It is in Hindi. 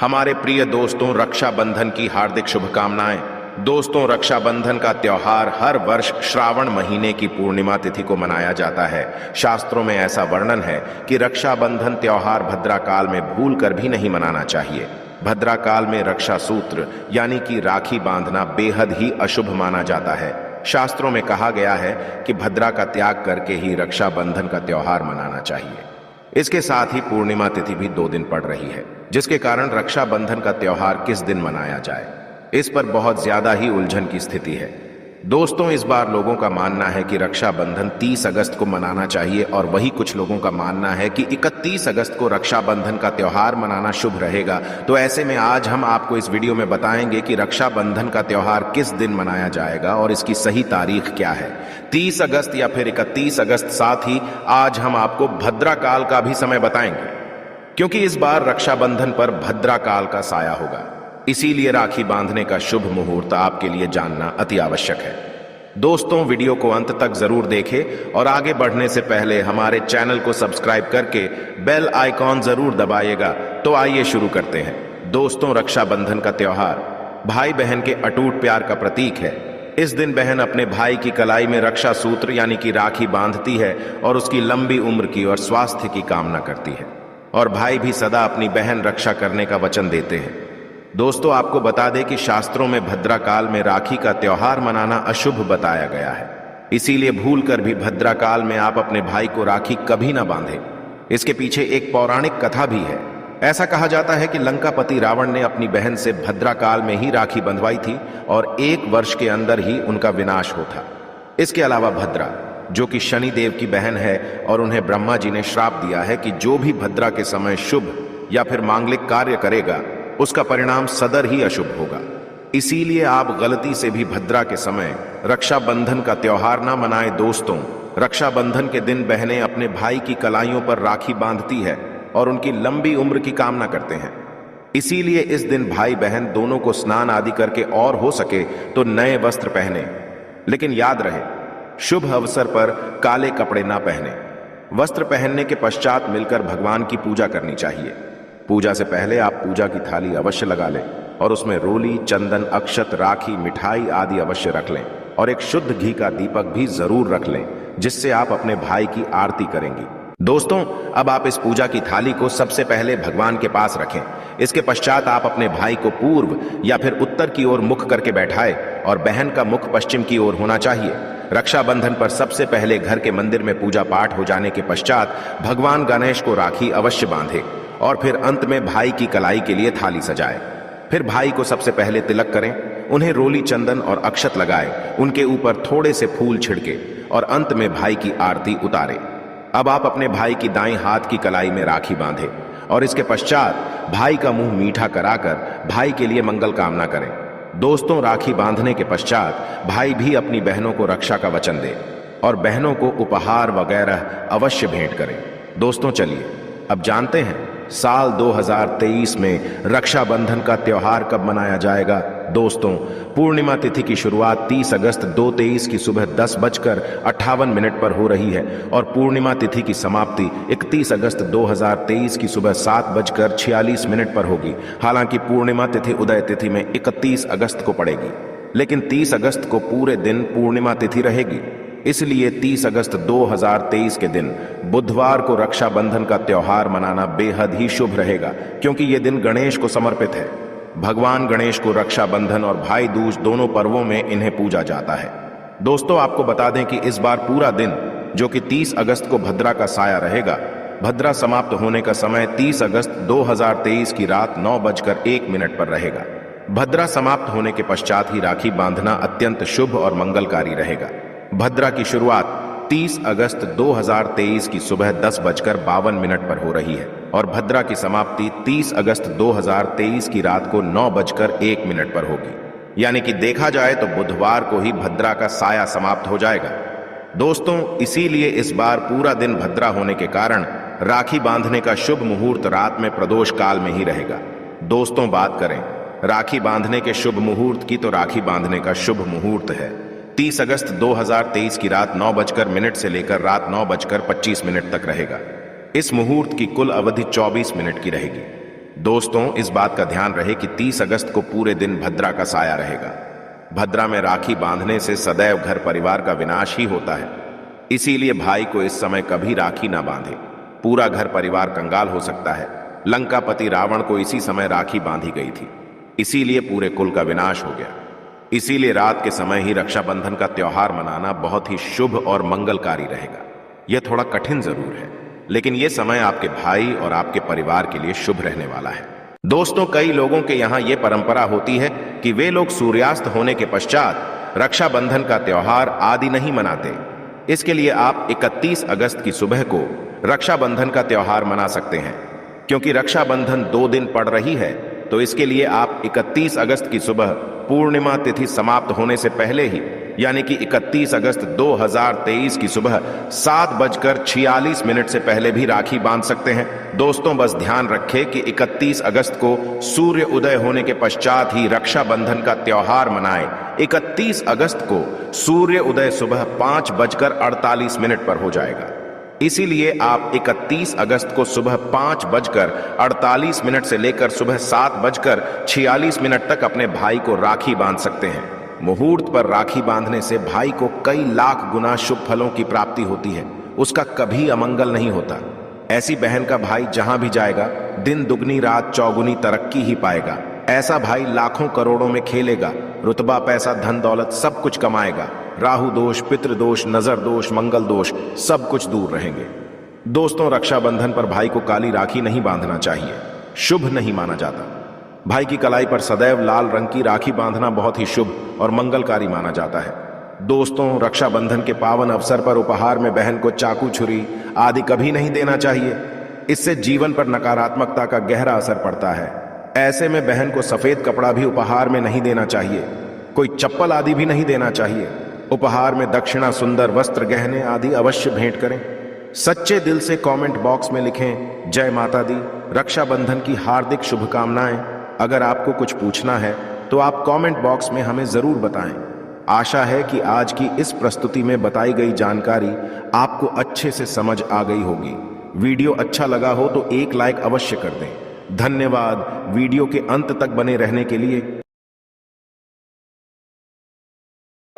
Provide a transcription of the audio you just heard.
हमारे प्रिय दोस्तों, रक्षाबंधन की हार्दिक शुभकामनाएं। दोस्तों, रक्षाबंधन का त्योहार हर वर्ष श्रावण महीने की पूर्णिमा तिथि को मनाया जाता है। शास्त्रों में ऐसा वर्णन है कि रक्षाबंधन त्योहार भद्रा काल में भूल कर भी नहीं मनाना चाहिए। भद्रा काल में रक्षा सूत्र यानी कि राखी बांधना बेहद ही अशुभ माना जाता है। शास्त्रों में कहा गया है कि भद्रा का त्याग करके ही रक्षाबंधन का त्योहार मनाना चाहिए। इसके साथ ही पूर्णिमा तिथि भी 2 दिन पड़ रही है, जिसके कारण रक्षाबंधन का त्योहार किस दिन मनाया जाए, इस पर बहुत ज्यादा ही उलझन की स्थिति है। दोस्तों, इस बार लोगों का मानना है कि रक्षाबंधन 30 अगस्त को मनाना चाहिए और वही कुछ लोगों का मानना है कि 31 अगस्त को रक्षाबंधन का त्योहार मनाना शुभ रहेगा। तो ऐसे में आज हम आपको इस वीडियो में बताएंगे कि रक्षाबंधन का त्योहार किस दिन मनाया जाएगा और इसकी सही तारीख क्या है, 30 अगस्त या फिर 31 अगस्त। साथ ही आज हम आपको भद्रा काल का भी समय बताएंगे, क्योंकि इस बार रक्षाबंधन पर भद्रा काल का साया होगा। इसीलिए राखी बांधने का शुभ मुहूर्त आपके लिए जानना अति आवश्यक है। दोस्तों, वीडियो को अंत तक जरूर देखें और आगे बढ़ने से पहले हमारे चैनल को सब्सक्राइब करके बेल आइकॉन जरूर दबाइएगा। तो आइए शुरू करते हैं। दोस्तों, रक्षाबंधन का त्योहार भाई बहन के अटूट प्यार का प्रतीक है। इस दिन बहन अपने भाई की कलाई में रक्षा सूत्र यानी कि राखी बांधती है और उसकी लंबी उम्र की और स्वास्थ्य की कामना करती है, और भाई भी सदा अपनी बहन रक्षा करने का वचन देते हैं। दोस्तों, आपको बता दें कि शास्त्रों में भद्रा काल में राखी का त्योहार मनाना अशुभ बताया गया है। इसीलिए भूलकर भी भद्रा काल में आप अपने भाई को राखी कभी ना बांधें। इसके पीछे एक पौराणिक कथा भी है। ऐसा कहा जाता है कि लंकापति रावण ने अपनी बहन से भद्रा काल में ही राखी बंधवाई थी और 1 वर्ष के अंदर ही उनका विनाश हो था। इसके अलावा भद्रा, जो कि शनि देव की बहन है, और उन्हें ब्रह्मा जी ने श्राप दिया है कि जो भी भद्रा के समय शुभ या फिर मांगलिक कार्य करेगा उसका परिणाम सदर ही अशुभ होगा। इसीलिए आप गलती से भी भद्रा के समय रक्षाबंधन का त्योहार ना मनाएं। दोस्तों, रक्षाबंधन के दिन बहनें अपने भाई की कलाइयों पर राखी बांधती है और उनकी लंबी उम्र की कामना करते हैं। इसीलिए इस दिन भाई बहन दोनों को स्नान आदि करके और हो सके तो नए वस्त्र पहने, लेकिन याद रहे शुभ अवसर पर काले कपड़े ना पहने। वस्त्र पहनने के पश्चात मिलकर भगवान की पूजा करनी चाहिए। पूजा से पहले आप पूजा की थाली अवश्य लगा लें और उसमें रोली, चंदन, अक्षत, राखी, मिठाई आदि अवश्य रख लें और एक शुद्ध घी का दीपक भी जरूर रख लें, जिससे आप अपने भाई की आरती करेंगी। दोस्तों, अब आप इस पूजा की थाली को सबसे पहले भगवान के पास रखें। इसके पश्चात आप अपने भाई को पूर्व या फिर उत्तर की ओर मुख करके बैठाएं और बहन का मुख पश्चिम की ओर होना चाहिए। रक्षाबंधन पर सबसे पहले घर के मंदिर में पूजा पाठ हो जाने के पश्चात भगवान गणेश को राखी अवश्य बांधे और फिर अंत में भाई की कलाई के लिए थाली सजाए। फिर भाई को सबसे पहले तिलक करें, उन्हें रोली, चंदन और अक्षत लगाए, उनके ऊपर थोड़े से फूल छिड़के और अंत में भाई की आरती उतारे। अब आप अपने भाई की दाईं हाथ की कलाई में राखी बांधे और इसके पश्चात भाई का मुंह मीठा कराकर भाई के लिए मंगल कामना करें। दोस्तों, राखी बांधने के पश्चात भाई भी अपनी बहनों को रक्षा का वचन दे और बहनों को उपहार वगैरह अवश्य भेंट करें। दोस्तों, चलिए अब जानते हैं साल 2023 में रक्षाबंधन का त्योहार कब मनाया जाएगा। दोस्तों, पूर्णिमा तिथि की शुरुआत 30 अगस्त 2023 की सुबह 10:58 पर हो रही है और पूर्णिमा तिथि की समाप्ति 31 अगस्त 2023 की सुबह 7:46 पर होगी। हालांकि पूर्णिमा तिथि उदय तिथि में 31 अगस्त को पड़ेगी, लेकिन 30 अगस्त को पूरे दिन पूर्णिमा तिथि रहेगी। इसलिए 30 अगस्त 2023 के दिन बुधवार को रक्षाबंधन का त्योहार मनाना बेहद ही शुभ रहेगा, क्योंकि ये दिन गणेश को समर्पित है। भगवान गणेश को रक्षाबंधन और भाई दूज दोनों पर्वों में इन्हें पूजा जाता है। दोस्तों, आपको बता दें कि इस बार पूरा दिन, जो कि 30 अगस्त को भद्रा का साया रहेगा, भद्रा समाप्त होने का समय 30 अगस्त 2023 की रात 9:01 पर रहेगा। भद्रा समाप्त होने के पश्चात ही राखी बांधना अत्यंत शुभ और मंगलकारी रहेगा। भद्रा की शुरुआत 30 अगस्त 2023 की सुबह 10:52 पर हो रही है और भद्रा की समाप्ति 30 अगस्त 2023 की रात को 9:01 पर होगी। यानी कि देखा जाए तो बुधवार को ही भद्रा का साया समाप्त हो जाएगा। दोस्तों, इसीलिए इस बार पूरा दिन भद्रा होने के कारण राखी बांधने का शुभ मुहूर्त रात में प्रदोष काल में ही रहेगा। दोस्तों, बात करें राखी बांधने के शुभ मुहूर्त की, तो राखी बांधने का शुभ मुहूर्त है 30 अगस्त 2023 की रात 9:00 से लेकर रात 9:25 तक रहेगा। इस मुहूर्त की कुल अवधि 24 मिनट की रहेगी। दोस्तों, इस बात का ध्यान रहे कि 30 अगस्त को पूरे दिन भद्रा का साया रहेगा। भद्रा में राखी बांधने से सदैव घर परिवार का विनाश ही होता है। इसीलिए भाई को इस समय कभी राखी ना बांधे, पूरा घर परिवार कंगाल हो सकता है। लंकापति रावण को इसी समय राखी बांधी गई थी, इसीलिए पूरे कुल का विनाश हो गया। इसीलिए रात के समय ही रक्षाबंधन का त्योहार मनाना बहुत ही शुभ और मंगलकारी रहेगा। यह थोड़ा कठिन जरूर है, लेकिन यह समय आपके भाई और आपके परिवार के लिए शुभ रहने वाला है। दोस्तों, कई लोगों के यहाँ यह परंपरा होती है कि वे लोग सूर्यास्त होने के पश्चात रक्षाबंधन का त्योहार आदि नहीं मनाते। इसके लिए आप 31 अगस्त की सुबह को रक्षाबंधन का त्योहार मना सकते हैं। क्योंकि रक्षाबंधन 2 दिन पड़ रही है, तो इसके लिए आप 31 अगस्त की सुबह पूर्णिमा तिथि समाप्त होने से पहले ही, यानी कि 31 अगस्त 2023 की सुबह 7:46 से पहले भी राखी बांध सकते हैं। दोस्तों, बस ध्यान रखें कि 31 अगस्त को सूर्य उदय होने के पश्चात ही रक्षाबंधन का त्योहार मनाएं। 31 अगस्त को सूर्य उदय सुबह 5:48 पर हो जाएगा। इसीलिए आप 31 अगस्त को सुबह 5:48 से लेकर सुबह 7:46 तक अपने भाई को राखी बांध सकते हैं। मुहूर्त पर राखी बांधने से भाई को कई लाख गुना शुभ फलों की प्राप्ति होती है, उसका कभी अमंगल नहीं होता। ऐसी बहन का भाई जहां भी जाएगा, दिन दुगनी रात चौगुनी तरक्की ही पाएगा। ऐसा भाई लाखों करोड़ों में खेलेगा, रुतबा पैसा धन दौलत सब कुछ कमाएगा। राहु दोष, पितृ दोष, नजर दोष, मंगल दोष सब कुछ दूर रहेंगे। दोस्तों, रक्षाबंधन पर भाई को काली राखी नहीं बांधना चाहिए, शुभ नहीं माना जाता। भाई की कलाई पर सदैव लाल रंग की राखी बांधना बहुत ही शुभ और मंगलकारी माना जाता है। दोस्तों, रक्षाबंधन के पावन अवसर पर उपहार में बहन को चाकू, छुरी आदि कभी नहीं देना चाहिए। इससे जीवन पर नकारात्मकता का गहरा असर पड़ता है। ऐसे में बहन को सफेद कपड़ा भी उपहार में नहीं देना चाहिए, कोई चप्पल आदि भी नहीं देना चाहिए। उपहार में दक्षिणा, सुंदर वस्त्र, गहने आदि अवश्य भेंट करें। सच्चे दिल से कमेंट बॉक्स में लिखें जय माता दी, रक्षाबंधन की हार्दिक शुभकामनाएं। अगर आपको कुछ पूछना है तो आप कमेंट बॉक्स में हमें जरूर बताएं। आशा है कि आज की इस प्रस्तुति में बताई गई जानकारी आपको अच्छे से समझ आ गई होगी। वीडियो अच्छा लगा हो तो एक लाइक अवश्य कर दें। धन्यवाद वीडियो के अंत तक बने रहने के लिए।